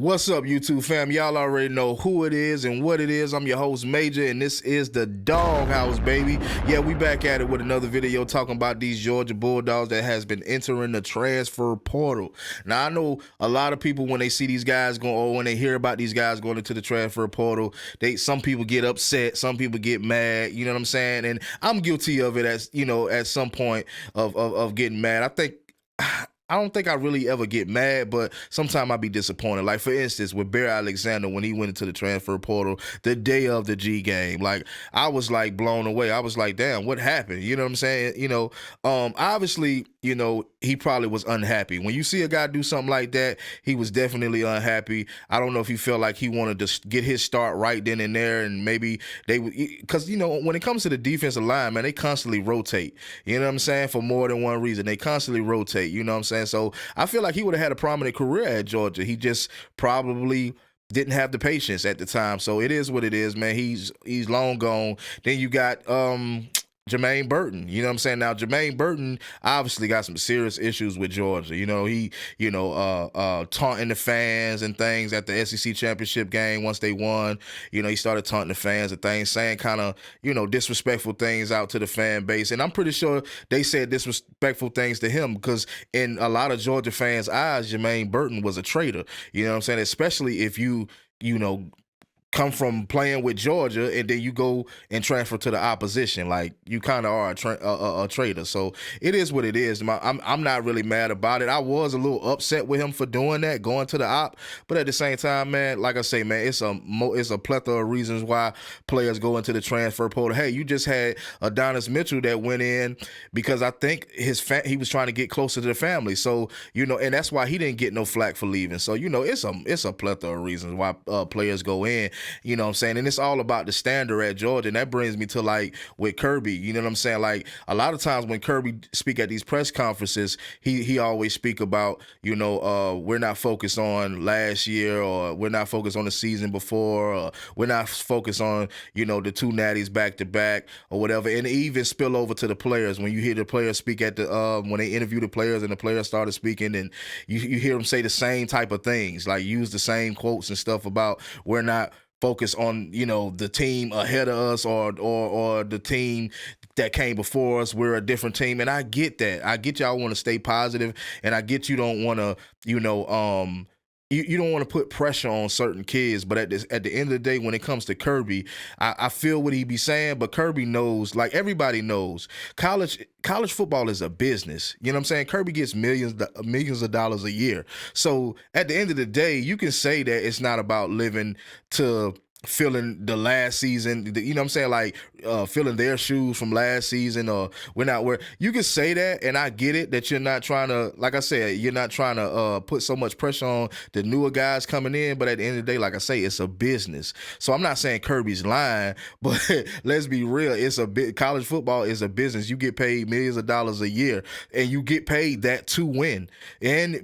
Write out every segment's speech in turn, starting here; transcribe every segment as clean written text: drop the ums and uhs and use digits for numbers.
What's up, YouTube fam? Y'all already know who it is and what it is. I'm your host, Major, and this is the Doghouse, baby. Yeah, we back at it with another video talking about these Georgia Bulldogs that has been entering the transfer portal. Now, I know a lot of people, when they see these guys going, or when they hear about these guys going into the transfer portal, some people get upset, some people get mad, you know what I'm saying? And I'm guilty of it at some point of getting mad. I don't think I really ever get mad, but sometimes I be disappointed. Like, for instance, with Bear Alexander, when he went into the transfer portal the day of the G game, like, I was like blown away. I was like, damn, what happened? You know what I'm saying? Obviously, he probably was unhappy. When you see a guy do something like that, he was definitely unhappy. I don't know if he felt like he wanted to get his start right then and there, and maybe they would, because, when it comes to the defensive line, man, they constantly rotate. You know what I'm saying? For more than one reason. They constantly rotate, you know what I'm saying? So I feel like he would have had a prominent career at Georgia. He just probably didn't have the patience at the time. So it is what it is, man. He's long gone. Then you got Jermaine Burton, you know what I'm saying? Now, Jermaine Burton obviously got some serious issues with Georgia. He taunting the fans and things at the SEC championship game once they won. He started taunting the fans and things, saying kind of, disrespectful things out to the fan base. And I'm pretty sure they said disrespectful things to him because in a lot of Georgia fans' eyes, Jermaine Burton was a traitor. You know what I'm saying? Especially if you come from playing with Georgia and then you go and transfer to the opposition. Like, you kind of are a traitor. So it is what it is. I'm not really mad about it. I was a little upset with him for doing that, going to the op, but at the same time, man, like I say, man, it's a plethora of reasons why players go into the transfer portal. Hey, you just had Adonis Mitchell that went in because I think he was trying to get closer to the family. So, and that's why he didn't get no flack for leaving. So, it's a plethora of reasons why players go in. You know what I'm saying? And it's all about the standard at Georgia. And that brings me to, like, with Kirby, you know what I'm saying? Like, a lot of times when Kirby speak at these press conferences, he always speak about, we're not focused on last year, or we're not focused on the season before, or we're not focused on, the two natties back to back or whatever. And even spill over to the players. When you hear the players speak at when they interview the players and the players started speaking, and you hear them say the same type of things, like use the same quotes and stuff about we're not focus on, the team ahead of us or the team that came before us. We're a different team. And I get that. I get y'all want to stay positive, and I get you don't want to, you don't want to put pressure on certain kids, but at the end of the day, when it comes to Kirby, I feel what he be saying, but Kirby knows, like everybody knows, college football is a business. You know what I'm saying? Kirby gets millions of dollars a year. So at the end of the day, you can say that it's not about living to filling the last season, you know what I'm saying, like filling their shoes from last season, or we're not where you can say that. And I get it that you're not trying to, like I said, you're not trying to put so much pressure on the newer guys coming in, but at the end of the day, like I say, it's a business. So I'm not saying Kirby's lying, but let's be real, college football is a business. You get paid millions of dollars a year, and you get paid that to win. And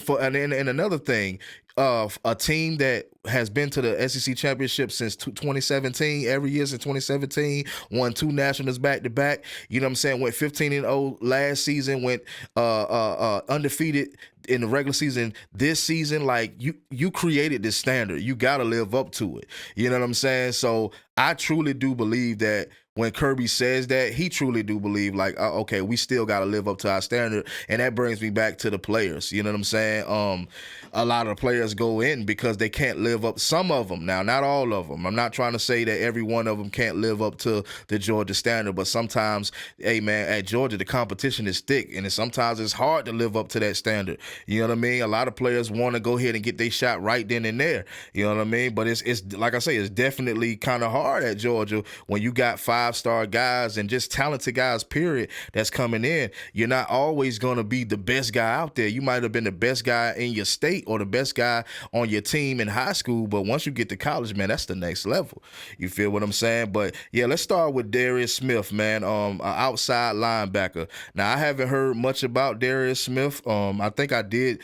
another thing, a team that has been to the SEC championship since 2017, every year since 2017, won 2 nationals back to back. You know what I'm saying? Went 15-0 last season, went undefeated in the regular season this season. Like, you created this standard. You got to live up to it. You know what I'm saying? So I truly do believe that when Kirby says that, he truly do believe, like, okay, we still got to live up to our standard. And that brings me back to the players. You know what I'm saying? A lot of players go in because they can't live up. Some of them, now, not all of them. I'm not trying to say that every one of them can't live up to the Georgia standard, but sometimes, hey, man, at Georgia, the competition is thick, and sometimes it's hard to live up to that standard. You know what I mean? A lot of players want to go ahead and get their shot right then and there. You know what I mean? But it's like I say, it's definitely kind of hard at Georgia when you got 5-star guys and just talented guys, period, that's coming in. You're not always going to be the best guy out there. You might have been the best guy in your state or the best guy on your team in high school, but once you get to college, man, that's the next level. You feel what I'm saying? But yeah, let's start with Darius Smith, man, an outside linebacker. Now, I haven't heard much about Darius Smith. I think I did,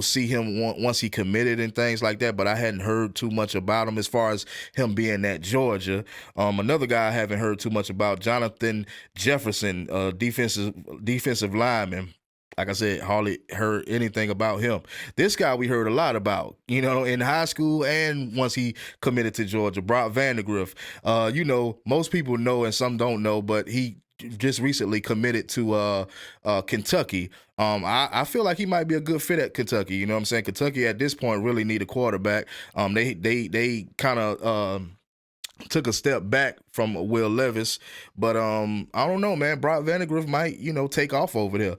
see him once he committed and things like that, but I hadn't heard too much about him as far as him being at Georgia. Another guy I haven't heard too much about, Jonathan Jefferson, defensive lineman. like I said, hardly heard anything about him. This guy we heard a lot about, in high school and once he committed to Georgia, Brock Vandagriff. Most people know and some don't know, but he just recently committed to Kentucky. I feel like he might be a good fit at Kentucky. You know what I'm saying? Kentucky at this point really need a quarterback. They kind of took a step back from Will Levis, but I don't know, man. Brock Vandagriff might, take off over there.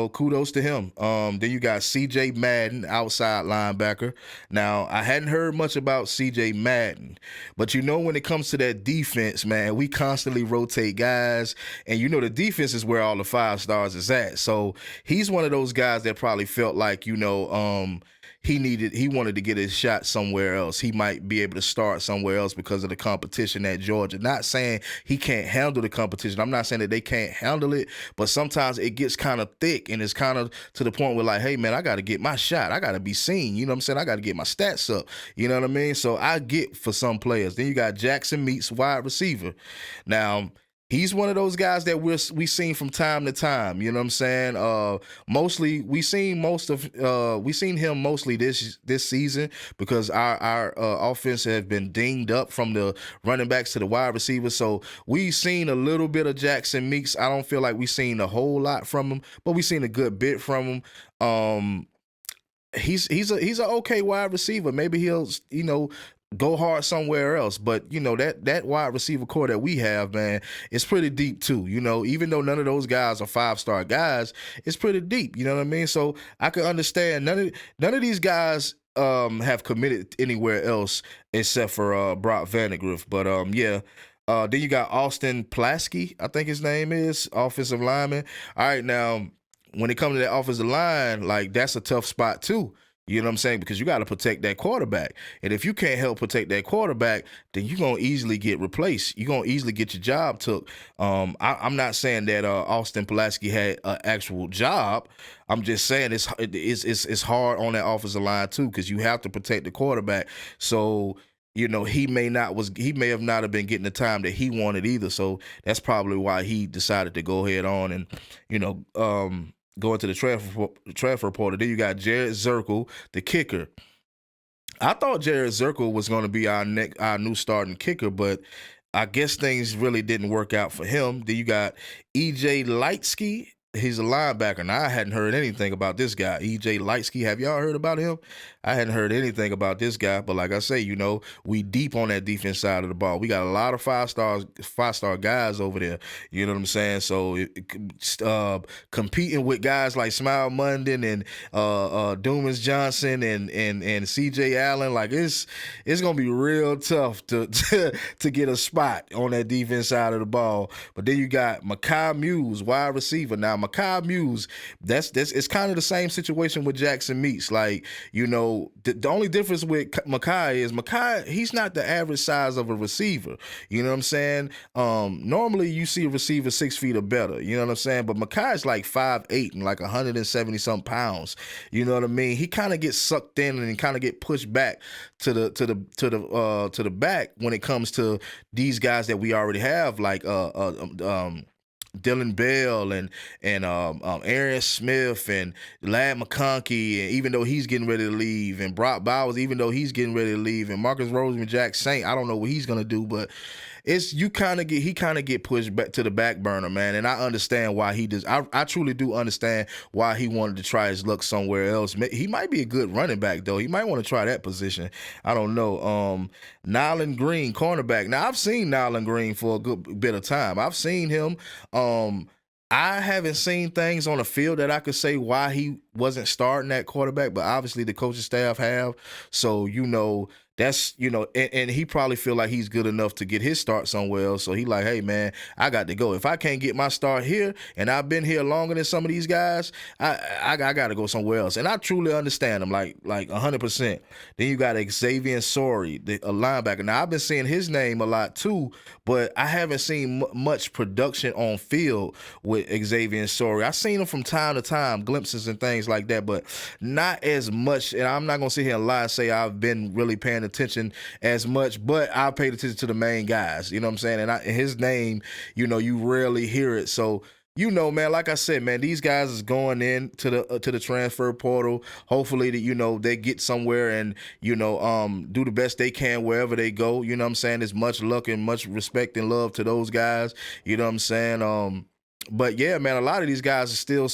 Kudos to him. Then you got C.J. Madden, outside linebacker. Now, I hadn't heard much about C.J. Madden, but when it comes to that defense, man, we constantly rotate guys, and the defense is where all the 5 stars is at. So he's one of those guys that probably felt like, he wanted to get his shot somewhere else. He might be able to start somewhere else because of the competition at Georgia. Not saying he can't handle the competition. I'm not saying that they can't handle it, but sometimes it gets kind of thick and it's kind of to the point where like, hey, man, I got to get my shot. I got to be seen. You know what I'm saying? I got to get my stats up. You know what I mean? So I get for some players. Then you got Jackson Meeks, wide receiver. Now, he's one of those guys that we seen from time to time. You know what I'm saying? Mostly we seen him mostly this season because our offense has been dinged up from the running backs to the wide receivers. So we seen a little bit of Jackson Meeks. I don't feel like we seen a whole lot from him, but we seen a good bit from him. He's an okay wide receiver. Maybe he'll go hard somewhere else, but that wide receiver core that we have, man, it's pretty deep too. Even though none of those guys are 5-star guys, it's pretty deep. You know what I mean? So I can understand none of these guys have committed anywhere else except for Brock Vandagriff. But then you got Austin Plasky, I think his name is, offensive lineman. All right, now when it comes to that offensive line, like that's a tough spot too. You know what I'm saying? Because you got to protect that quarterback. And if you can't help protect that quarterback, then you're going to easily get replaced. You're going to easily get your job took. I'm not saying that Austin Pulaski had an actual job. I'm just saying it's hard on that offensive line too because you have to protect the quarterback. So, he may have not have been getting the time that he wanted either. So that's probably why he decided to go ahead on and, go into the transfer portal. Then you got Jared Zirkle, the kicker. I thought Jared Zirkle was going to be our new starting kicker, but I guess things really didn't work out for him. Then you got E.J. Lightsky. He's a linebacker. Now, I hadn't heard anything about this guy, E.J. Lightsky. Have y'all heard about him? I hadn't heard anything about this guy, but like I say, we deep on that defense side of the ball. We got a lot of 5-star guys over there. You know what I'm saying? So competing with guys like Smile Munden and Dumas Johnson and C.J. Allen, like it's gonna be real tough to get a spot on that defense side of the ball. But then you got Mekhi Muse, wide receiver. Now Mekhi Muse, it's kind of the same situation with Jackson Meeks. Like, the only difference with Mekhi is he's not the average size of a receiver. You know what I'm saying? Normally you see a receiver 6 feet or better. You know what I'm saying? But Mekhi is like 5'8" and like 170 some pounds. You know what I mean? He kind of gets sucked in and kind of get pushed back to the back when it comes to these guys that we already have, like Dylan Bell and Aaron Smith and Ladd McConkey, and even though he's getting ready to leave, and Brock Bowers, even though he's getting ready to leave, and Marcus Roseman, Jack Saint, I don't know what he's gonna do, but he kind of get pushed back to the back burner, man. And I understand why he does. I truly do understand why he wanted to try his luck somewhere else. He might be a good running back though. He might want to try that position. I don't know. Nyland Green, cornerback. Now I've seen Nyland Green for a good bit of time. I've seen him. I haven't seen things on the field that I could say why he wasn't starting at quarterback, but obviously the coaching staff have. So, that's, and he probably feel like he's good enough to get his start somewhere else. So he like, hey, man, I got to go. If I can't get my start here and I've been here longer than some of these guys, I got to go somewhere else. And I truly understand him, like 100%. Then you got Xavier Sorey, a linebacker. Now, I've been seeing his name a lot too, but I haven't seen much production on field with Xavier Sorey. I've seen him from time to time, glimpses and things like that, but not as much. And I'm not going to sit here and lie and say I've been really paying attention as much, but I paid attention to the main guys, you know what I'm saying? And his name, you rarely hear it. So You know, man, like I said, man, these guys is going in to the transfer portal. Hopefully that, they get somewhere and, do the best they can wherever they go. You know what I'm saying? There's much luck and much respect and love to those guys. You know what I'm saying? But yeah, man, a lot of these guys are still,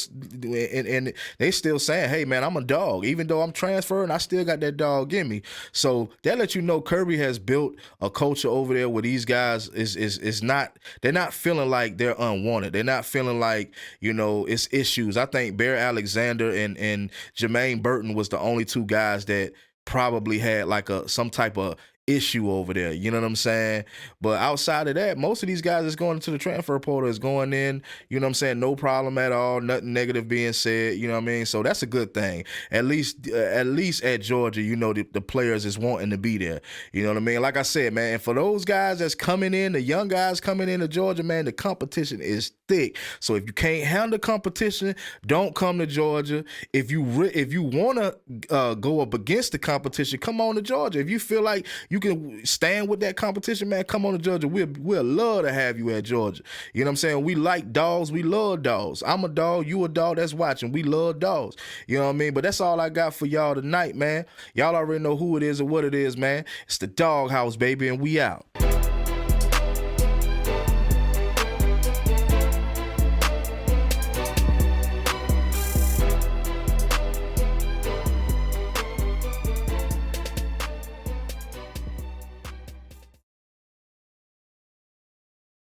and they still saying, "Hey, man, I'm a dog. Even though I'm transferring, I still got that dog in me." So that lets you know Kirby has built a culture over there where these guys is not. They're not feeling like they're unwanted. They're not feeling like it's issues. I think Bear Alexander and Jermaine Burton was the only two guys that probably had like some type of issue over there. You know what I'm saying? But outside of that, most of these guys that's going into the transfer portal is going in, you know what I'm saying, no problem at all, nothing negative being said, you know what I mean? So that's a good thing. At least at Georgia, the players is wanting to be there. You know what I mean? Like I said, man, and for those guys that's coming in, the young guys coming into Georgia, man, the competition is thick. So if you can't handle competition, don't come to Georgia. If you want to go up against the competition, come on to Georgia. If you feel like you can stand with that competition, man, come on to Georgia. We'll love to have you at Georgia. You know what I'm saying? We like dogs. We love dogs. I'm a dog. You a dog that's watching. We love dogs. You know what I mean? But that's all I got for y'all tonight, man. Y'all already know who it is and what it is, man. It's the Dog House, baby, and we out.